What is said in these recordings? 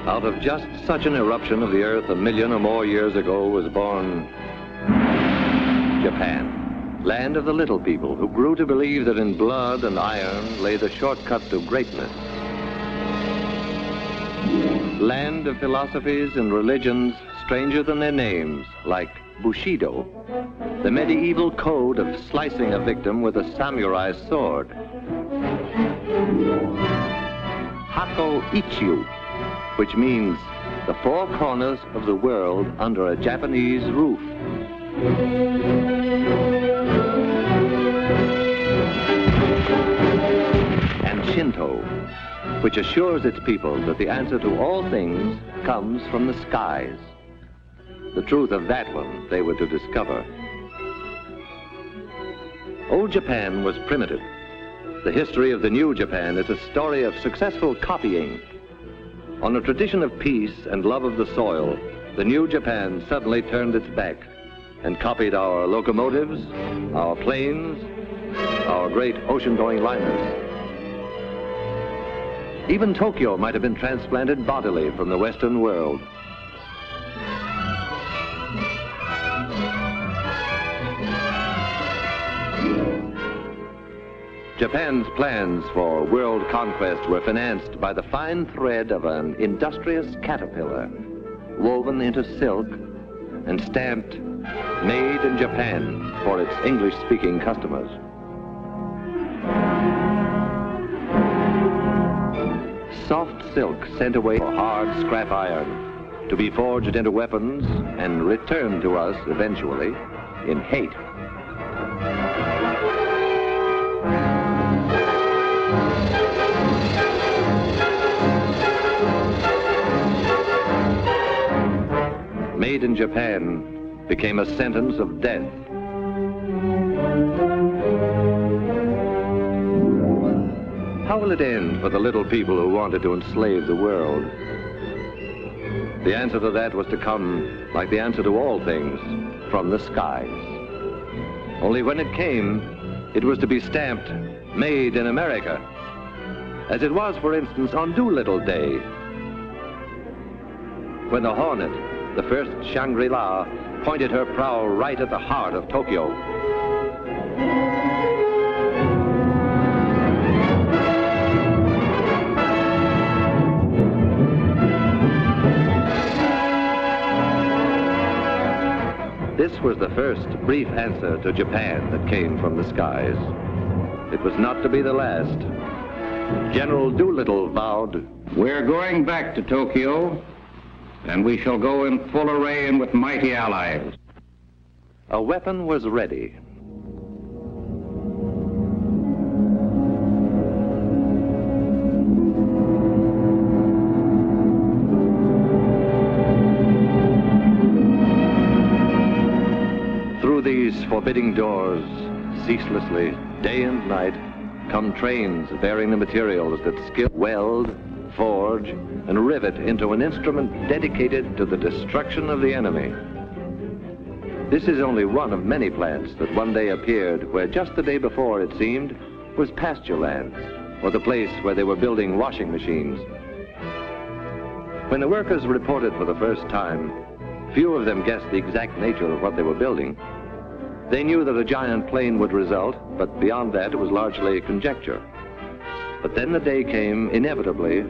Out of just such an eruption of the earth 1 million or more years ago was born Japan, land of the little people who grew to believe that in blood and iron lay the shortcut to greatness. Land of philosophies and religions stranger than their names, like Bushido, the medieval code of slicing a victim with a samurai sword. Hako Ichiu, which means the four corners of the world under a Japanese roof. And Shinto, which assures its people that the answer to all things comes from the skies. The truth of that one they were to discover. Old Japan was primitive. The history of the new Japan is a story of successful copying. On a tradition of peace and love of the soil, the new Japan suddenly turned its back and copied our locomotives, our planes, our great ocean-going liners. Even Tokyo might have been transplanted bodily from the Western world. Japan's plans for world conquest were financed by the fine thread of an industrious caterpillar, woven into silk and stamped "Made in Japan" for its English-speaking customers. Soft silk sent away for hard scrap iron to be forged into weapons and returned to us eventually in hate. Made in Japan became a sentence of death. How will it end for the little people who wanted to enslave the world? The answer to that was to come, like the answer to all things, from the skies. Only when it came, it was to be stamped, "Made in America," as it was, for instance, on Doolittle Day, when the Hornet, the first Shangri-La, pointed her prow right at the heart of Tokyo. This was the first brief answer to Japan that came from the skies. It was not to be the last. General Doolittle vowed, "We're going back to Tokyo, and we shall go in full array and with mighty allies." A weapon was ready. Through these forbidding doors, ceaselessly, day and night, come trains bearing the materials that skill weld, forge, and rivet into an instrument dedicated to the destruction of the enemy. This is only one of many plants that one day appeared where just the day before, it seemed, was pasture land, or the place where they were building washing machines. When the workers reported for the first time, few of them guessed the exact nature of what they were building. They knew that a giant plane would result, but beyond that it was largely conjecture. But then the day came, inevitably,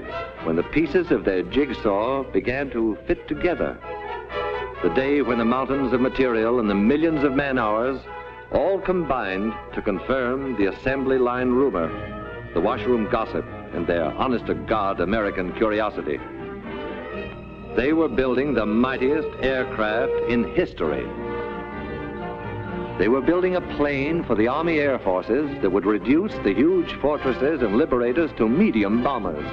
when the pieces of their jigsaw began to fit together. The day when the mountains of material and the millions of man-hours all combined to confirm the assembly line rumor, the washroom gossip, and their honest-to-God American curiosity. They were building the mightiest aircraft in history. They were building a plane for the Army Air Forces that would reduce the huge fortresses and liberators to medium bombers.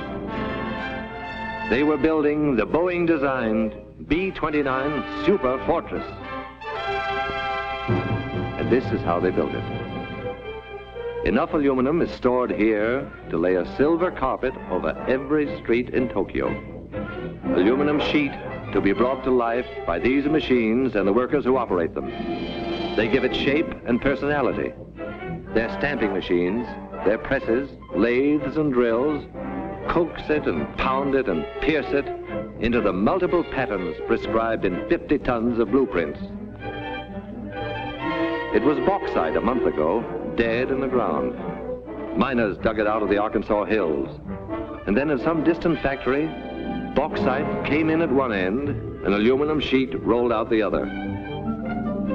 They were building the Boeing-designed B-29 Superfortress. And this is how they built it. Enough aluminum is stored here to lay a silver carpet over every street in Tokyo. Aluminum sheet to be brought to life by these machines and the workers who operate them. They give it shape and personality. Their stamping machines, their presses, lathes and drills, coax it and pound it and pierce it into the multiple patterns prescribed in 50 tons of blueprints. It was bauxite a month ago, dead in the ground. Miners dug it out of the Arkansas hills. And then in some distant factory, bauxite came in at one end, an aluminum sheet rolled out the other.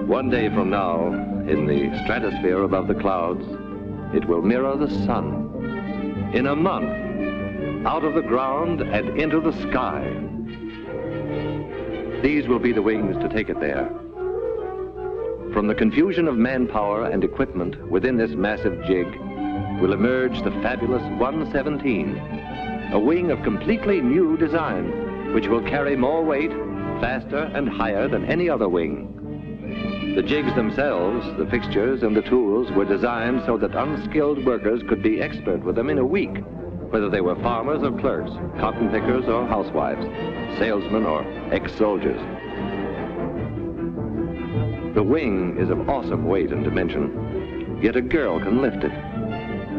One day from now, in the stratosphere above the clouds, it will mirror the sun. In a month, out of the ground and into the sky. These will be the wings to take it there. From the confusion of manpower and equipment within this massive jig will emerge the fabulous 117, a wing of completely new design, which will carry more weight, faster and higher than any other wing. The jigs themselves, the fixtures and the tools were designed so that unskilled workers could be expert with them in a week, whether they were farmers or clerks, cotton pickers or housewives, salesmen or ex-soldiers. The wing is of awesome weight and dimension, yet a girl can lift it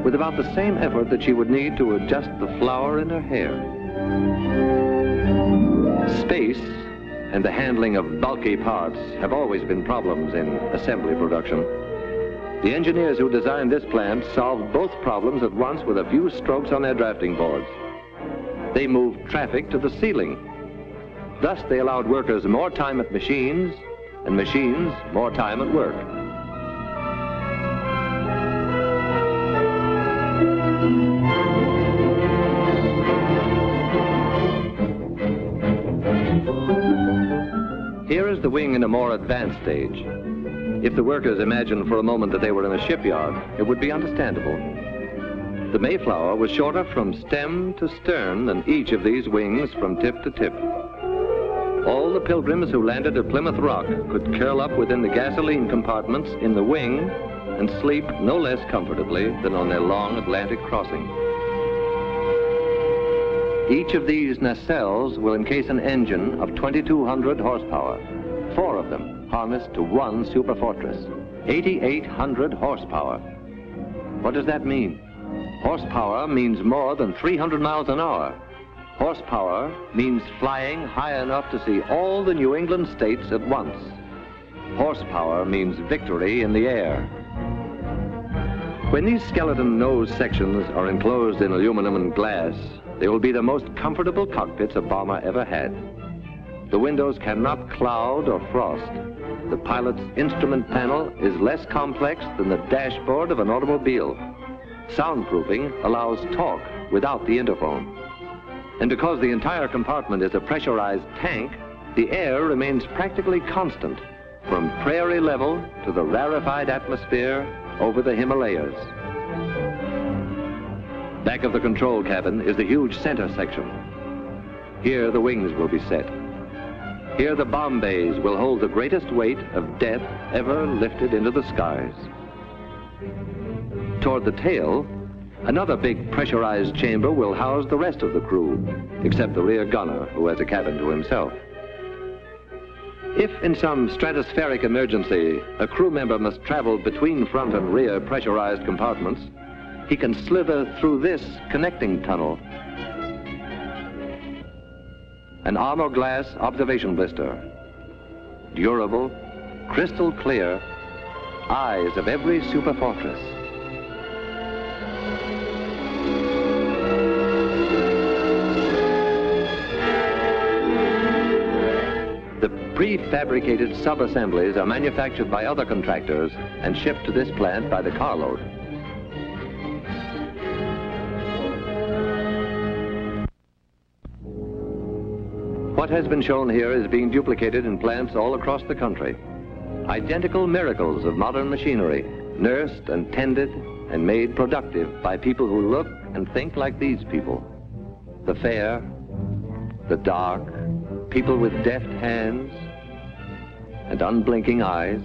with about the same effort that she would need to adjust the flower in her hair. Space and the handling of bulky parts have always been problems in assembly production. The engineers who designed this plant solved both problems at once with a few strokes on their drafting boards. They moved traffic to the ceiling. Thus, they allowed workers more time at machines, and machines more time at work. Here is the wing in a more advanced stage. If the workers imagined for a moment that they were in a shipyard, it would be understandable. The Mayflower was shorter from stem to stern than each of these wings from tip to tip. All the pilgrims who landed at Plymouth Rock could curl up within the gasoline compartments in the wing and sleep no less comfortably than on their long Atlantic crossing. Each of these nacelles will encase an engine of 2,200 horsepower, 4 of them harnessed to one Superfortress, 8,800 horsepower. What does that mean? Horsepower means more than 300 miles an hour. Horsepower means flying high enough to see all the New England states at once. Horsepower means victory in the air. When these skeleton nose sections are enclosed in aluminum and glass, they will be the most comfortable cockpits a bomber ever had. The windows cannot cloud or frost. The pilot's instrument panel is less complex than the dashboard of an automobile. Soundproofing allows talk without the interphone. And because the entire compartment is a pressurized tank, the air remains practically constant from prairie level to the rarefied atmosphere over the Himalayas. Back of the control cabin is the huge center section. Here the wings will be set. Here the bomb bays will hold the greatest weight of death ever lifted into the skies. Toward the tail, another big pressurized chamber will house the rest of the crew, except the rear gunner, who has a cabin to himself. If in some stratospheric emergency, a crew member must travel between front and rear pressurized compartments, he can slither through this connecting tunnel. An armor glass observation blister. Durable, crystal clear, eyes of every Superfortress. The Prefabricated sub-assemblies are manufactured by other contractors and shipped to this plant by the carload. What has been shown here is being duplicated in plants all across the country. Identical miracles of modern machinery, nursed and tended and made productive by people who look and think like these people. The fair, the dark, people with deft hands and unblinking eyes,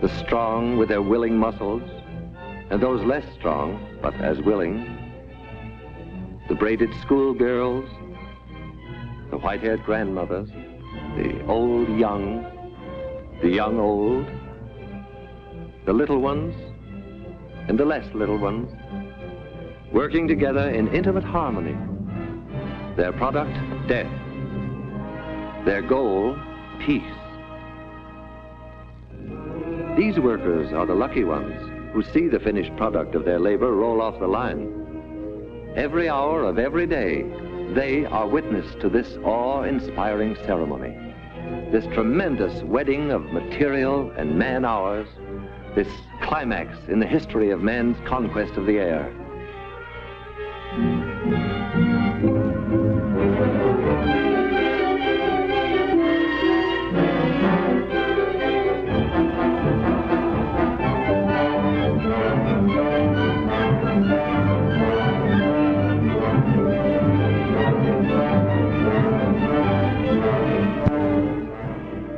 the strong with their willing muscles, and those less strong but as willing, the braided schoolgirls, the white-haired grandmothers, the old young, the young old, the little ones and the less little ones, working together in intimate harmony. Their product, death. Their goal, peace. These workers are the lucky ones who see the finished product of their labor roll off the line. Every hour of every day, they are witness to this awe-inspiring ceremony, this tremendous wedding of material and man-hours, this climax in the history of man's conquest of the air.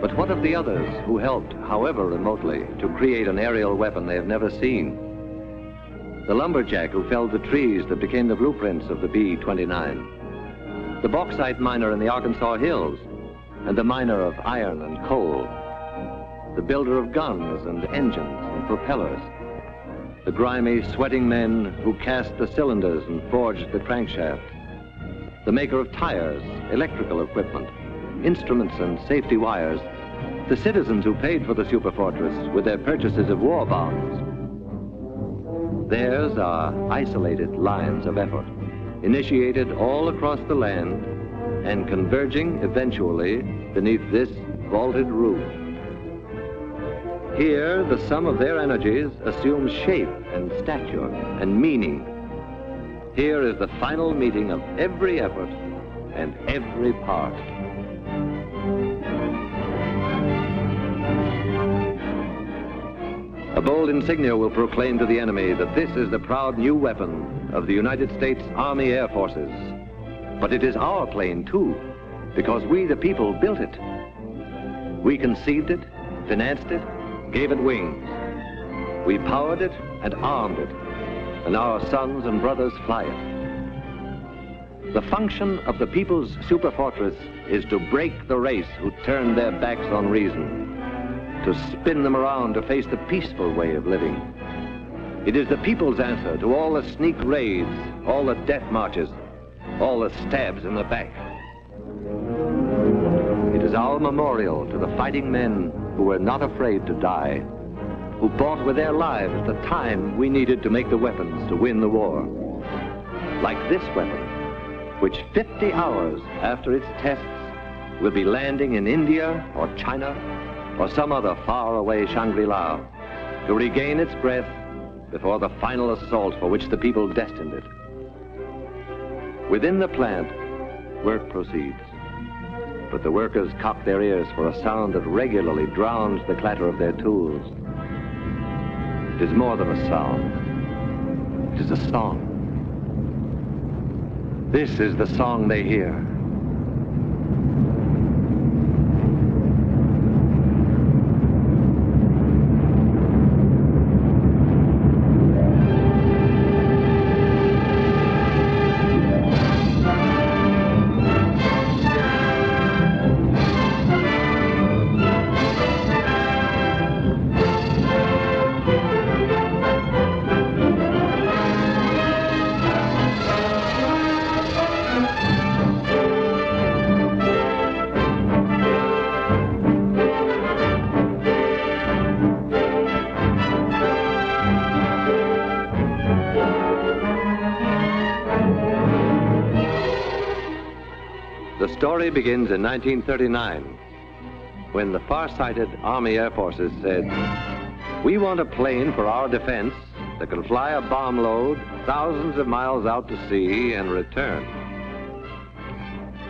But what of the others who helped, however remotely, to create an aerial weapon they have never seen? The lumberjack who felled the trees that became the blueprints of the B-29. The bauxite miner in the Arkansas hills, and the miner of iron and coal. The builder of guns and engines and propellers. The grimy, sweating men who cast the cylinders and forged the crankshaft. The maker of tires, electrical equipment, instruments and safety wires. The citizens who paid for the Superfortress with their purchases of war bonds. Theirs are isolated lines of effort, initiated all across the land and converging eventually beneath this vaulted roof. Here, the sum of their energies assumes shape and stature and meaning. Here is the final meeting of every effort and every part. A bold insignia will proclaim to the enemy that this is the proud new weapon of the United States Army Air Forces. But it is our plane, too, because we, the people, built it. We conceived it, financed it, gave it wings. We powered it and armed it, and our sons and brothers fly it. The function of the people's Superfortress is to break the race who turned their backs on reason, to spin them around to face the peaceful way of living. It is the people's answer to all the sneak raids, all the death marches, all the stabs in the back. It is our memorial to the fighting men who were not afraid to die, who bought with their lives the time we needed to make the weapons to win the war. Like this weapon, which 50 hours after its tests will be landing in India or China or some other faraway Shangri-La to regain its breath before the final assault for which the people destined it. Within the plant, work proceeds, but the workers cock their ears for a sound that regularly drowns the clatter of their tools. It is more than a sound. It is a song. This is the song they hear. The story begins in 1939 when the far-sighted Army Air Forces said, "We want a plane for our defense that can fly a bomb load thousands of miles out to sea and return."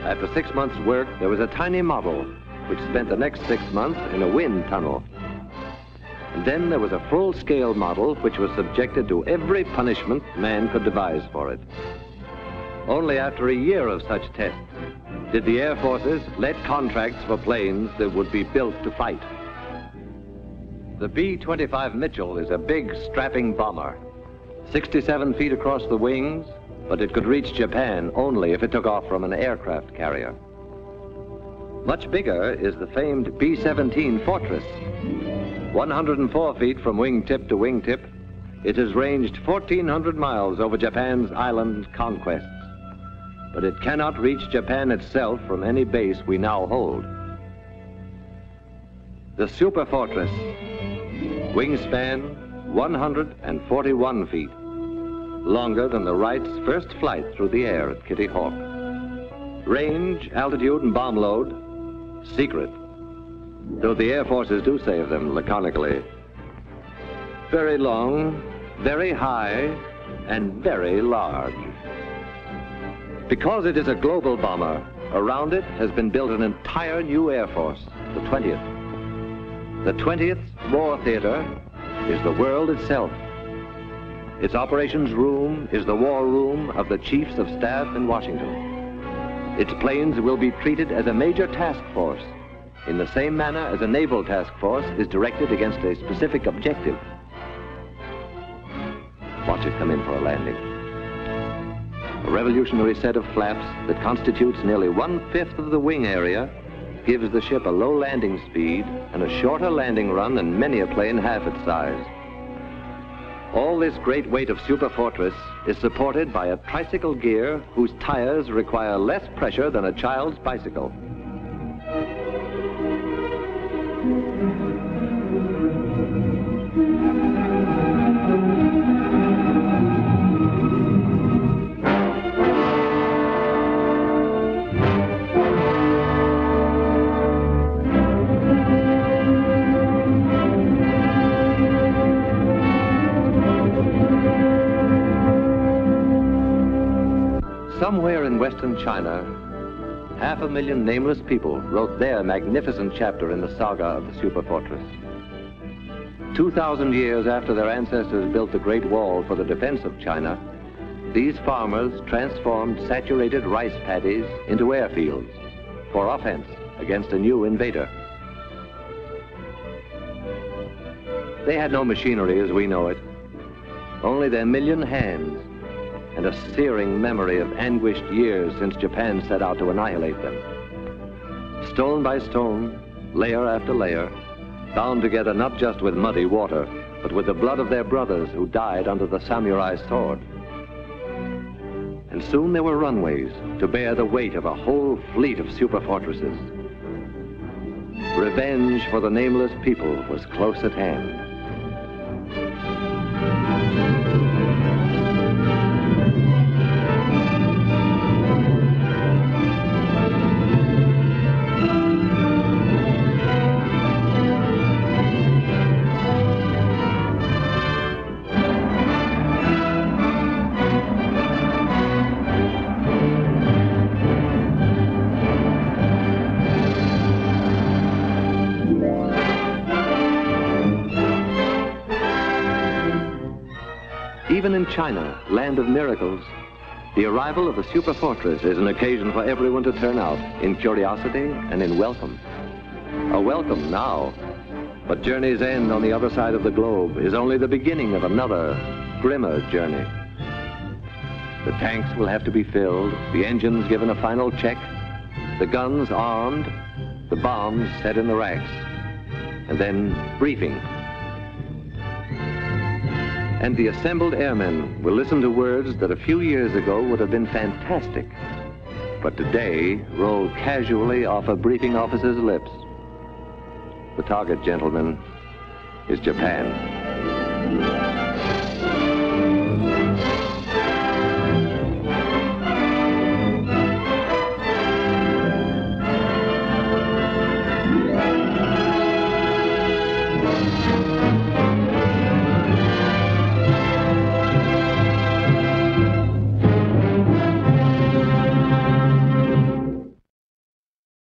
After 6 months' work, there was a tiny model which spent the next 6 months in a wind tunnel. And then there was a full-scale model which was subjected to every punishment man could devise for it. Only after a year of such tests did the Air Forces let contracts for planes that would be built to fight. The B-29 Mitchell is a big, strapping bomber, 67 feet across the wings, but it could reach Japan only if it took off from an aircraft carrier. Much bigger is the famed B-29 Fortress. 104 feet from wingtip to wingtip, it has ranged 1,400 miles over Japan's island conquests. But it cannot reach Japan itself from any base we now hold. The Superfortress, wingspan 141 feet, longer than the Wright's first flight through the air at Kitty Hawk. Range, altitude, and bomb load, secret, though the Air Forces do say of them laconically. Very long, very high, and very large. Because it is a global bomber, around it has been built an entire new Air Force, the 20th. The 20th War Theater is the world itself. Its operations room is the war room of the Chiefs of Staff in Washington. Its planes will be treated as a major task force, in the same manner as a naval task force is directed against a specific objective. Watch it come in for a landing. A revolutionary set of flaps that constitutes nearly 1/5 of the wing area gives the ship a low landing speed and a shorter landing run than many a plane half its size. All this great weight of Superfortress is supported by a tricycle gear whose tires require less pressure than a child's bicycle. Somewhere in western China, 500,000 nameless people wrote their magnificent chapter in the saga of the Superfortress. 2,000 years after their ancestors built the Great Wall for the defense of China, these farmers transformed saturated rice paddies into airfields for offense against a new invader. They had no machinery as we know it, only their million hands and a searing memory of anguished years since Japan set out to annihilate them. Stone by stone, layer after layer, bound together not just with muddy water, but with the blood of their brothers who died under the samurai sword. And soon there were runways to bear the weight of a whole fleet of superfortresses. Revenge for the nameless people was close at hand. Even in China, land of miracles, the arrival of the Superfortress is an occasion for everyone to turn out in curiosity and in welcome. A welcome now, but journey's end on the other side of the globe is only the beginning of another, grimmer journey. The tanks will have to be filled, the engines given a final check, the guns armed, the bombs set in the racks, and then briefing. And the assembled airmen will listen to words that a few years ago would have been fantastic, but today roll casually off a briefing officer's lips. The target, gentlemen, is Japan. Aviation.